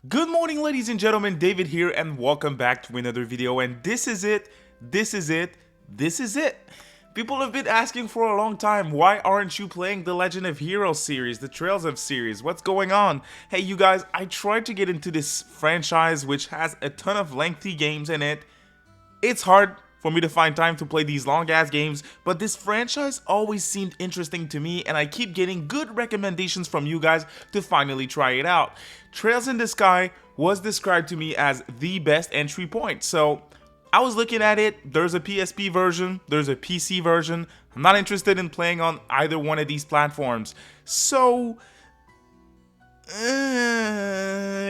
Good morning, ladies and gentlemen, David here, and welcome back to another video. And this is it. People have been asking for a long time, why aren't you playing the Legend of Heroes series, the Trails of series? What's going on? Hey, you guys, I tried to get into this franchise which has a ton of lengthy games in it. It's hard for me to find time to play these long ass games, but this franchise always seemed interesting to me, and I keep getting good recommendations from you guys to finally try it out. Trails in the Sky was described to me as the best entry point, so I was looking at it. There's a PSP version, there's a PC version. I'm not interested in playing on either one of these platforms, so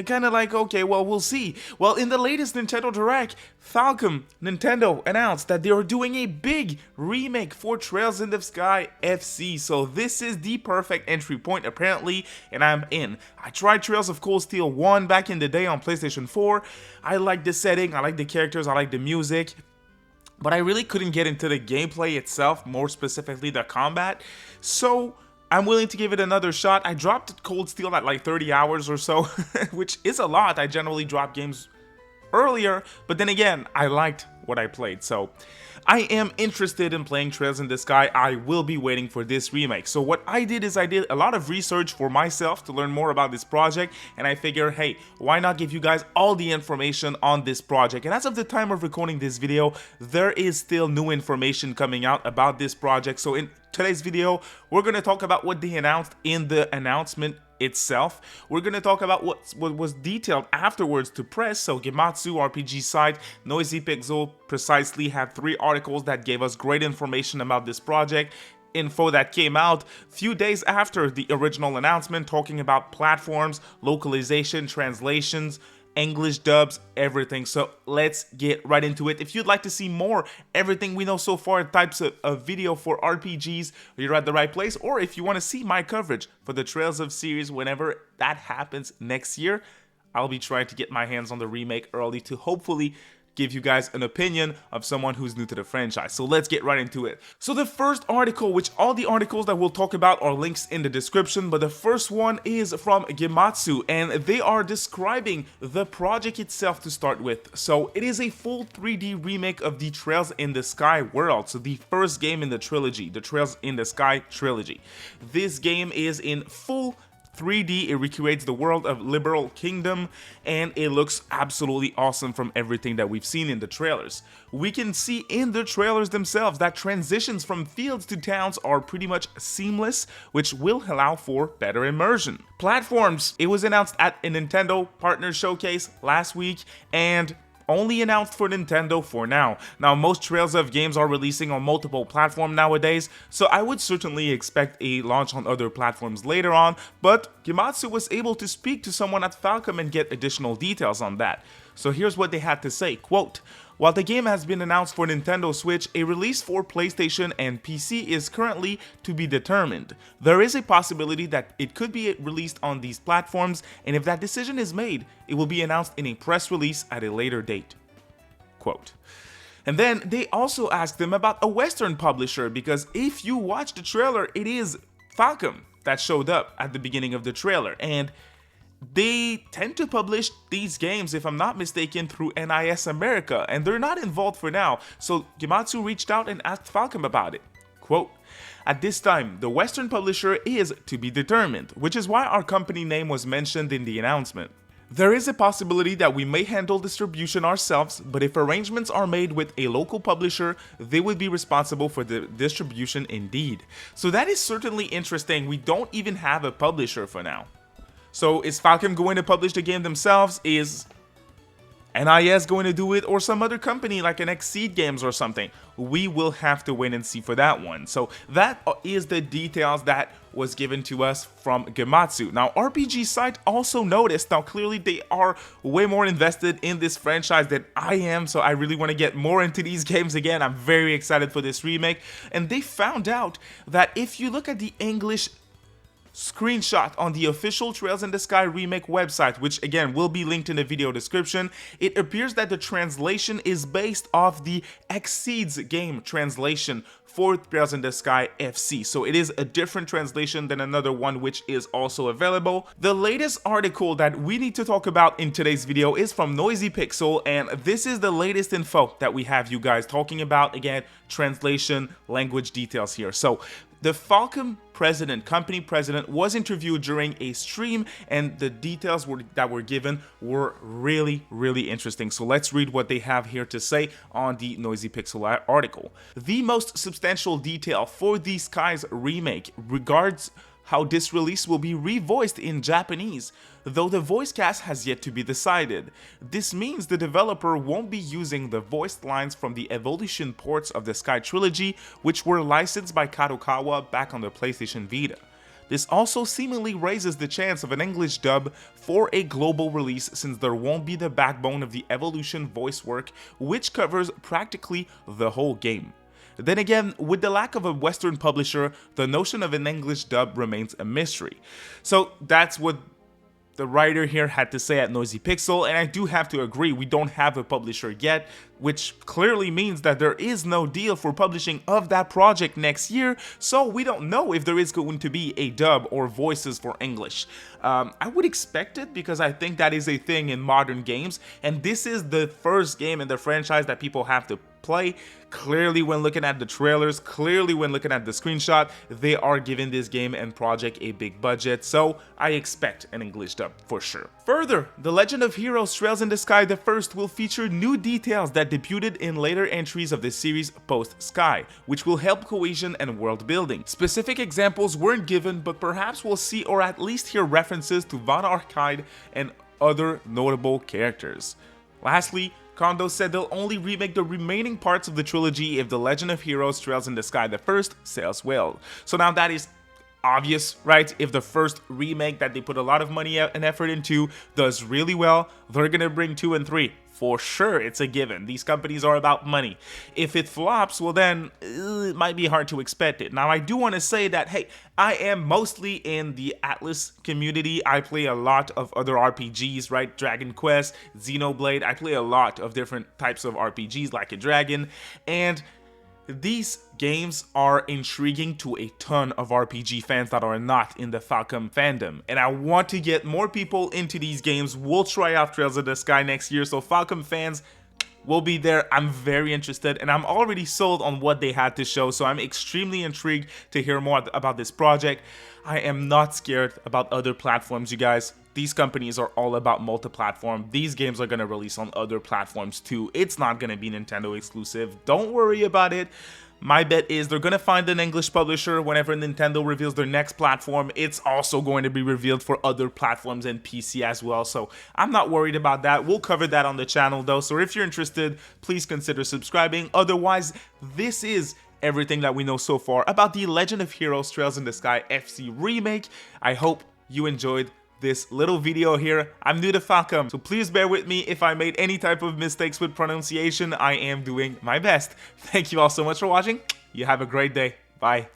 kind of like, okay, well, we'll see. Well, in the latest Nintendo Direct, Falcom Nintendo announced that they are doing a big remake for Trails in the Sky FC. So this is the perfect entry point, apparently, and I'm in. I tried Trails of Cold Steel 1 back in the day on PlayStation 4. I like the setting, I like the characters, I like the music, but I really couldn't get into the gameplay itself, more specifically the combat. So I'm willing to give it another shot. I dropped Cold Steel at like 30 hours or so, which is a lot. I generally drop games earlier, but then again, I liked what I played, so I am interested in playing Trails in the Sky. I will be waiting for this remake. So what I did is I did a lot of research for myself to learn more about this project, and I figured, hey, why not give you guys all the information on this project? And as of the time of recording this video, there is still new information coming out about this project. So in today's video, we're going to talk about what they announced in the announcement itself. We're going to talk about what was detailed afterwards to press. So Gematsu, RPGSite, Noisy Pixel precisely had 3 articles that gave us great information about this project. Info that came out few days after the original announcement, talking about platforms, localization, translations, English dubs, everything. So let's get right into it. If you'd like to see more everything we know so far types of video for RPGs, you're at the right place. Or if you want to see my coverage for the Trails of series whenever that happens next year, I'll be trying to get my hands on the remake early to hopefully give you guys an opinion of someone who's new to the franchise. So let's get right into it. So the first article, which all the articles that we'll talk about are links in the description, but the first one is from Gematsu, and they are describing the project itself to start with. So it is a full 3D remake of the Trails in the Sky world, so the first game in the trilogy, the Trails in the Sky trilogy. This game is in full 3D, it recreates the world of Liberal Kingdom, and it looks absolutely awesome from everything that we've seen in the trailers. We can see in the trailers themselves that transitions from fields to towns are pretty much seamless, which will allow for better immersion. Platforms, it was announced at a Nintendo Partner Showcase last week, and only announced for Nintendo for now. Now, most Trails of games are releasing on multiple platforms nowadays, so I would certainly expect a launch on other platforms later on, but Gematsu was able to speak to someone at Falcom and get additional details on that. So here's what they had to say, quote, "While the game has been announced for Nintendo Switch, a release for PlayStation and PC is currently to be determined. There is a possibility that it could be released on these platforms, and if that decision is made, it will be announced in a press release at a later date." Quote. And then they also asked them about a Western publisher, because if you watch the trailer, it is Falcom that showed up at the beginning of the trailer, and they tend to publish these games, if I'm not mistaken, through NIS America, and they're not involved for now, so Gematsu reached out and asked Falcom about it. Quote, "At this time, the Western publisher is to be determined, which is why our company name was mentioned in the announcement. There is a possibility that we may handle distribution ourselves, but if arrangements are made with a local publisher, they would be responsible for the distribution indeed." So that is certainly interesting. We don't even have a publisher for now. So is Falcom going to publish the game themselves? Is NIS going to do it, or some other company like an Exceed Games or something? We will have to wait and see for that one. So that is the details that was given to us from Gematsu. Now RPGSite also noticed, now clearly they are way more invested in this franchise than I am, so I really want to get more into these games again. I'm very excited for this remake, and they found out that if you look at the English screenshot on the official Trails in the Sky remake website, which again will be linked in the video description, it appears that the translation is based off the Exceeds game translation for Trails in the Sky FC. So it is a different translation than another one which is also available. The latest article that we need to talk about in today's video is from Noisy Pixel, and this is the latest info that we have you guys talking about. Again, translation, language details here. So the Falcom President, company president, was interviewed during a stream, and the details that were given were really interesting. So let's read what they have here to say on the Noisy Pixel article. The most substantial detail for the Sky's remake regards how this release will be revoiced in Japanese, though the voice cast has yet to be decided. This means the developer won't be using the voiced lines from the Evolution ports of the Sky trilogy, which were licensed by Kadokawa back on the PlayStation Vita. This also seemingly raises the chance of an English dub for a global release, since there won't be the backbone of the Evolution voice work, which covers practically the whole game. Then again, with the lack of a Western publisher, the notion of an English dub remains a mystery. So that's what the writer here had to say at Noisy Pixel, and I do have to agree, we don't have a publisher yet, which clearly means that there is no deal for publishing of that project next year, so we don't know if there is going to be a dub or voices for English. I would expect it, because I think that is a thing in modern games, and this is the first game in the franchise that people have to play. Clearly, when looking at the trailers, clearly when looking at the screenshot, they are giving this game and project a big budget, so I expect an English dub for sure. Further, The Legend of Heroes Trails in the Sky the First will feature new details that debuted in later entries of the series post-Sky, which will help cohesion and world building. Specific examples weren't given, but perhaps we'll see or at least hear references to Von Arcade and other notable characters. Lastly, Kondo said they'll only remake the remaining parts of the trilogy if The Legend of Heroes Trails in the Sky the First sells well. So now that is obvious, right? If the first remake that they put a lot of money and effort into does really well, they're gonna bring 2 and 3. For sure, it's a given. These companies are about money. If it flops, well then, it might be hard to expect it. Now, I do want to say that, hey, I am mostly in the Atlas community. I play a lot of other RPGs, right? Dragon Quest, Xenoblade. I play a lot of different types of RPGs, like a dragon, and these games are intriguing to a ton of RPG fans that are not in the Falcom fandom, and I want to get more people into these games. We'll try out Trails of the Sky next year, so Falcom fans will be there. I'm very interested, and I'm already sold on what they had to show, so I'm extremely intrigued to hear more about this project. I am not scared about other platforms, you guys. These companies are all about multi-platform. These games are going to release on other platforms too. It's not going to be Nintendo exclusive. Don't worry about it. My bet is they're going to find an English publisher. Whenever Nintendo reveals their next platform, it's also going to be revealed for other platforms and PC as well. So I'm not worried about that. We'll cover that on the channel though. So if you're interested, please consider subscribing. Otherwise, this is everything that we know so far about the Legend of Heroes Trails in the Sky FC remake. I hope you enjoyed this little video here. I'm new to Falcom, so please bear with me if I made any type of mistakes with pronunciation. I am doing my best. Thank you all so much for watching. You have a great day. Bye.